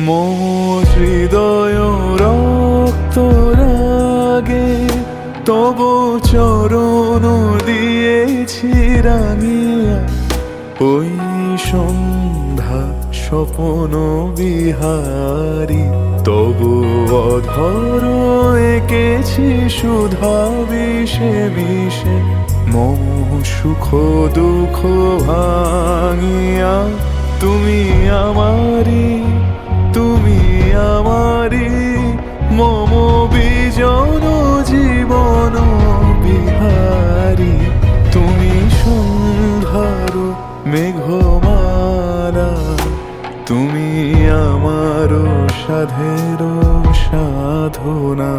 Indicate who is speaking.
Speaker 1: মম হৃদয় রক্ত রাগে তব চরণ দিয়েছি রাঙিয়া। ওই সন্ধ্যা স্বপন বিহারী তবু অধর এঁকেছি সুধা বিষে বিষে। মম সুখ দুঃখ ভাঙিয়া তুমি আমারি, তুমি আমারি। মম বিজন জীবন বিহারী তুমি সন্ধ্যার মেঘমালা, তুমি আমার সাধের সাধনা।